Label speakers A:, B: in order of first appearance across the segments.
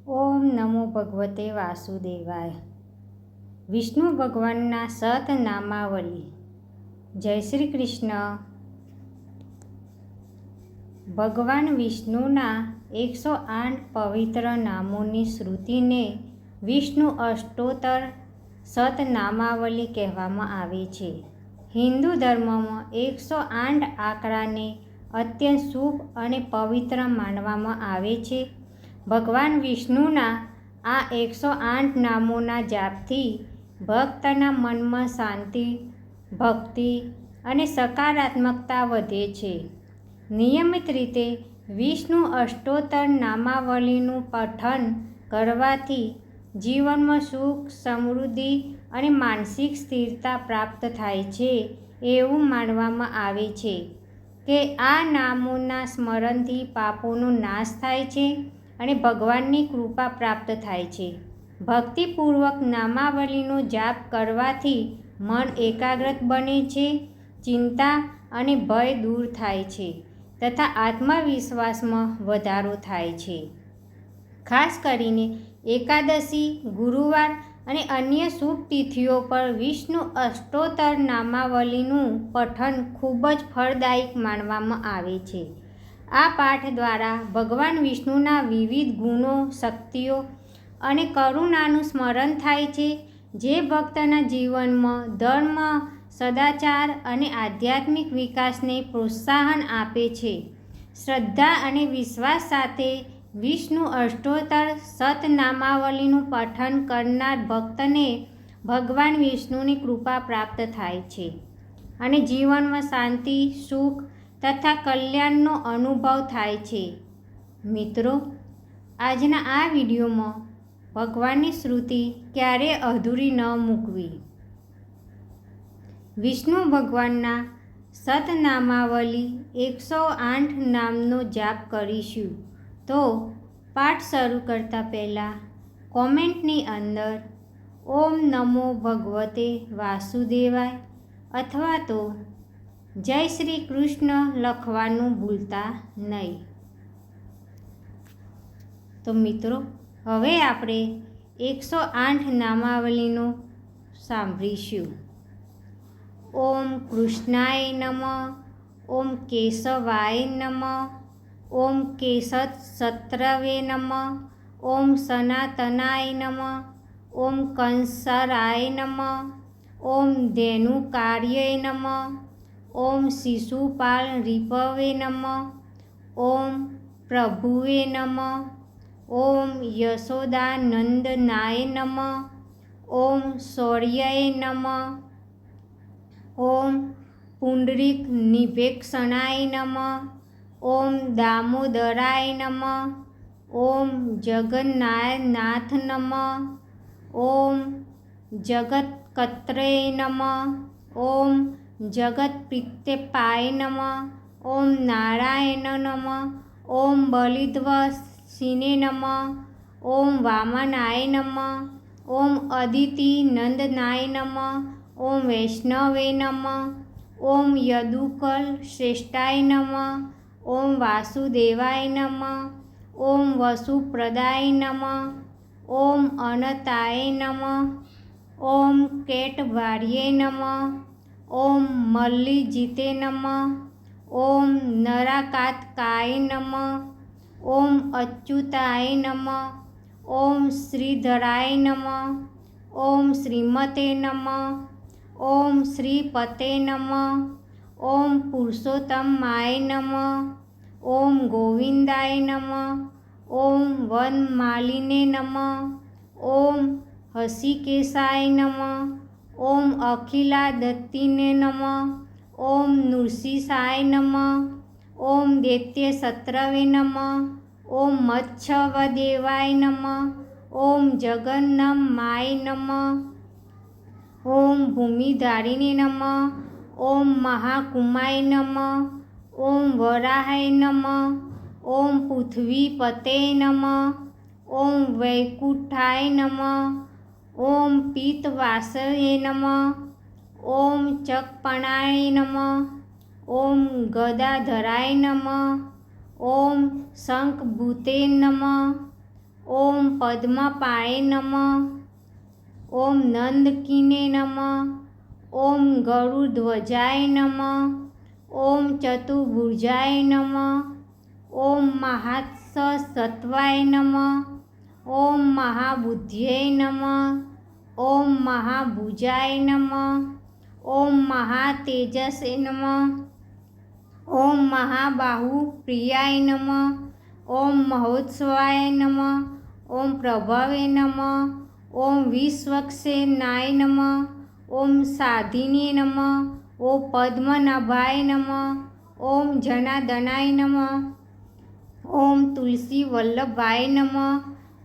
A: ઓમ નમો ભગવતે વાસુદેવાય. વિષ્ણુ ભગવાનના સતનામાવલી. જય શ્રી કૃષ્ણ. ભગવાન વિષ્ણુના 108 પવિત્ર નામોની શ્રુતિને વિષ્ણુ અષ્ટોત્તર સતનામાવલી કહેવામાં આવે છે. હિન્દુ ધર્મમાં 108 આંકડાને અત્યંત શુભ અને પવિત્ર માનવામાં આવે છે. ભગવાન વિષ્ણુના આ 108 નામોના જાપથી ભક્તના મનમાં શાંતિ, ભક્તિ અને સકારાત્મકતા વધે છે. નિયમિત રીતે વિષ્ણુ અષ્ટોત્તર નામાવલીનું પઠન કરવાથી જીવનમાં સુખ, સમૃદ્ધિ અને માનસિક સ્થિરતા પ્રાપ્ત થાય છે. એવું માનવામાં આવે છે કે આ નામોના સ્મરણથી પાપોનો નાશ થાય છે અને ભગવાનની કૃપા પ્રાપ્ત થાય છે. ભક્તિપૂર્વક નામાવલીનો જાપ કરવાથી મન એકાગ્ર બને છે, ચિંતા અને ભય દૂર થાય છે તથા આત્મવિશ્વાસમાં વધારો થાય છે. ખાસ કરીને એકાદશી, ગુરુવાર અને અન્ય શુભ તિથિઓ પર વિષ્ણુ અષ્ટોત્તર નામાવલીનું પઠન ખૂબ જ ફળદાયક માનવામાં આવે છે. આ પાઠ દ્વારા ભગવાન વિષ્ણુના વિવિધ ગુણો, શક્તિઓ અને કરુણાનું સ્મરણ થાય છે, જે ભક્તના જીવનમાં ધર્મ, સદાચાર અને આધ્યાત્મિક વિકાસને પ્રોત્સાહન આપે છે. શ્રદ્ધા અને વિશ્વાસ સાથે વિષ્ણુ અષ્ટોત્તર સતનામાવલીનું પઠન કરનાર ભક્તને ભગવાન વિષ્ણુની કૃપા પ્રાપ્ત થાય છે અને જીવનમાં શાંતિ, સુખ તથા કલ્યાણનો અનુભવ થાય છે. મિત્રો, આજના આ વિડીયોમાં ભગવાનની શ્રુતિ ક્યારેય અધૂરી ન મૂકવી. વિષ્ણુ ભગવાનના સતનામાવલી 108 નામનો જાપ કરીશું. તો પાઠ શરૂ કરતાં પહેલાં કોમેન્ટની અંદર ઓમ નમો ભગવતે વાસુદેવાય અથવા તો જય શ્રી કૃષ્ણ લખવાનું ભૂલતા નહીં. તો મિત્રો, હવે આપણે 108 નામાવલીનો સાંભળીશું. ઓમ કૃષ્ણાય નમઃ, ઓમ કેશવાય નમઃ, ઓમ કેશત્સત્રવે નમઃ, ઓમ સનાતનાય નમઃ, ઓમ કંસરાય નમઃ, ઓમ ધેનુકાર્યય નમઃ, ઓમ શિશુપાલ રિપવે નમઃ, ઓમ પ્રભુવે નમઃ, ઓમ યશોદાનંદનાય નમઃ, ઓમ શૌર્યાય નમઃ, ઓમ પુંડરીક નિભેક્ષણાય નમઃ, ઓમ દામોદરાય નમઃ, ઓમ જગન્નાથ નમઃ, ઓમ જગત્કત્રે નમઃ, ઓમ જગત્પ્રીત્યપાય નમઃ, ઓમ નારાયણ નમઃ, ઓમ બલિદ્વસિને નમઃ, ઓમ વામનાય નમઃ, ઓમ અદિતિ નંદનાય નમઃ, ઓમ વૈષ્ણવે નમઃ, ઓમ યદુકલ શ્રેષ્ઠાય નમઃ, ઓમ વાસુદેવાય નમઃ, ઓમ વસુપ્રદાય નમઃ, ઓમ અનતાય નમઃ, ઓમ કેટભાર્યે નમઃ, ઓમ મલ્લિજીતે નમઃ, ઓમ નરાકાત્કાય નમઃ, ઓમ અચ્યુતાય નમઃ, ઓમ શ્રીધરાય નમઃ, ઓમ શ્રીમતે નમઃ, ઓમ શ્રીપતે નમઃ, ઓમ પુરુષોત્તમાય નમઃ, ઓમ ગોવિંદાય નમઃ, ઓમ વનમાલિને નમઃ, ઓમ હષિકેશાય નમઃ, ઓમ અખિલાદત્તિને નમઃ, ઓમ નૃસિંહાય નમઃ, ઓમ દૈત્યશત્રવે નમઃ, ઓમ મચ્છવદેવાય નમઃ, ઓમ જગન્નમાય નમઃ, ઓમ ભૂમિધારિણે નમઃ, ઓમ મહાકુમાય નમઃ, ઓમ વરાહાય નમઃ, ઓમ પૃથ્વીપતે નમઃ, ઓમ વૈકુંઠાય નમઃ, ઓમ પીતવાસવે નમઃ, ઓમ ચકપણાય નમઃ, ઓમ ગદાધરાય નમઃ, ઓમ શંખભૂતે નમઃ, ઓમ પદ્મપાળે નમઃ. ઓમ નંદકીને નમઃ. ઓમ ગરુડધ્વજાય નમઃ. ઓમ ચતુર્ભુજાય નમઃ. ઓમ મહાસત્વાય નમઃ. ઓમ મહાબુદ્ધ્યય નમઃ. ઓમ મહાભુજાય નમઃ. ઓમ મહાતેજસે નમઃ. ઓમ મહાબાહુપ્રિયાય નમઃ. ઓમ મહોત્સવાય નમઃ. ઓમ પ્રભવે નમઃ. ઓમ વિશ્વક્સેનાય નમઃ. ઓમ સાધિને નમઃ. ઓમ પદ્મનાભાય નમઃ. ઓમ જનાર્દનાય નમઃ. ઓમ તુલસી વલ્લભાય નમઃ.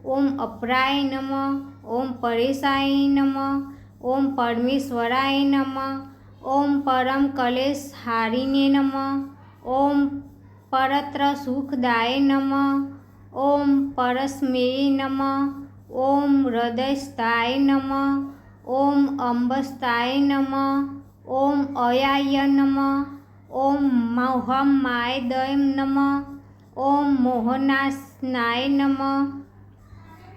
A: ઓમ અપરાય નમઃ. ઓમ પરેશાય નમઃ. ઓમ પરમેશ્વરાય નમઃ. ઓમ પરમ કલેશહારિને નમઃ. ઓમ પરત્ર સુખદાય નમઃ. ઓમ પરસ્મૈ નમઃ. ઓમ હૃદયસ્થાય નમઃ. ઓમ અંબસ્થાય નમઃ. ઓમ અયાય નમઃ. ઓમ મોહમાય નમઃ. ઓમ મોહનાશનાય નમઃ.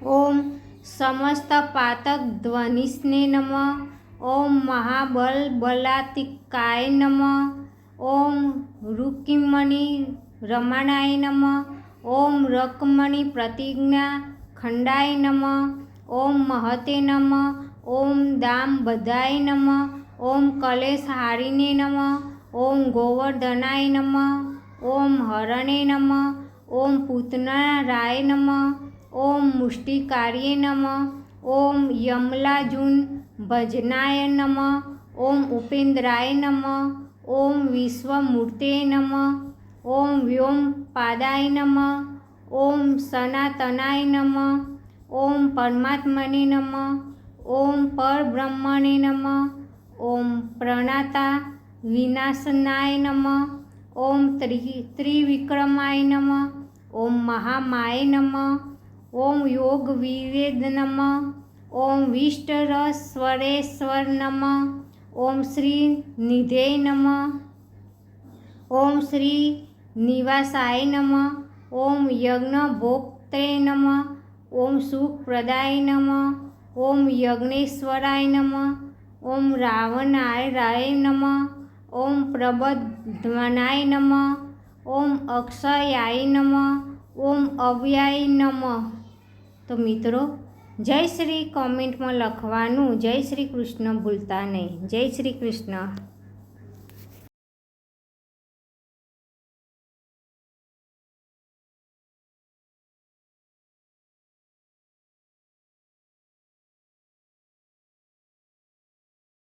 A: ઓમ સમસ્ત પાતક ધ્વનિષ્ને નમઃ. ઓમ મહાબલબલાતિકાય નમઃ. ઓમ રુક્મિણી રમણાય નમઃ. ઓમ રકમણી પ્રતિજ્ઞા ખંડાય નમઃ. ઓમ મહતે નમઃ. ઓમ દામબધાય નમઃ. ઓમ કલેશહારિને નમઃ. ઓમ ગોવર્ધનાય નમઃ. ઓમ હરણે નમઃ. ઓમ પૂતનારાય નમઃ. ઓમ મુષ્ટિકાર્યે નમઃ. ઓમ યમલાજુન ભજનાય નમઃ. ઓમ ઉપેન્દ્રાય નમઃ. ઓમ વિશ્વમૂર્તે નમઃ. ઓમ વ્યોમપાદાય નમઃ. ઓમ સનાતનાય નમઃ. ઓમ પરમાત્મને નમઃ. ઓમ પરબ્રહ્મણે નમઃ. ઓમ પ્રણાતા વિનાશનાય નમઃ. ઓમ ત્રિવિક્રમાય નમઃ. ઓમ મહામાય નમઃ. ઓમ યોગવિવેદ નમઃ. ઓમ વિષ્ટરસ્વરેશ્વર નમઃ. ઓમ શ્રી નિધે નમઃ. ઓમ શ્રી નિવાસાય નમઃ. ઓમ યજ્ઞભોક્ત્રે નમઃ. ઓમ સુખપ્રદાય નમઃ. ઓમ યજ્ઞેશ્વરાય નમઃ. ઓમ રાવણાય નમઃ. ઓમ પ્રબધ્મનાય નમઃ. ઓમ અક્ષયાય નમઃ. ઓમ અવ્યાય નમઃ. તો મિત્રો જય શ્રી કોમેન્ટમાં લખવાનું જય શ્રી કૃષ્ણ ભૂલતા નહીં. જય શ્રી કૃષ્ણ.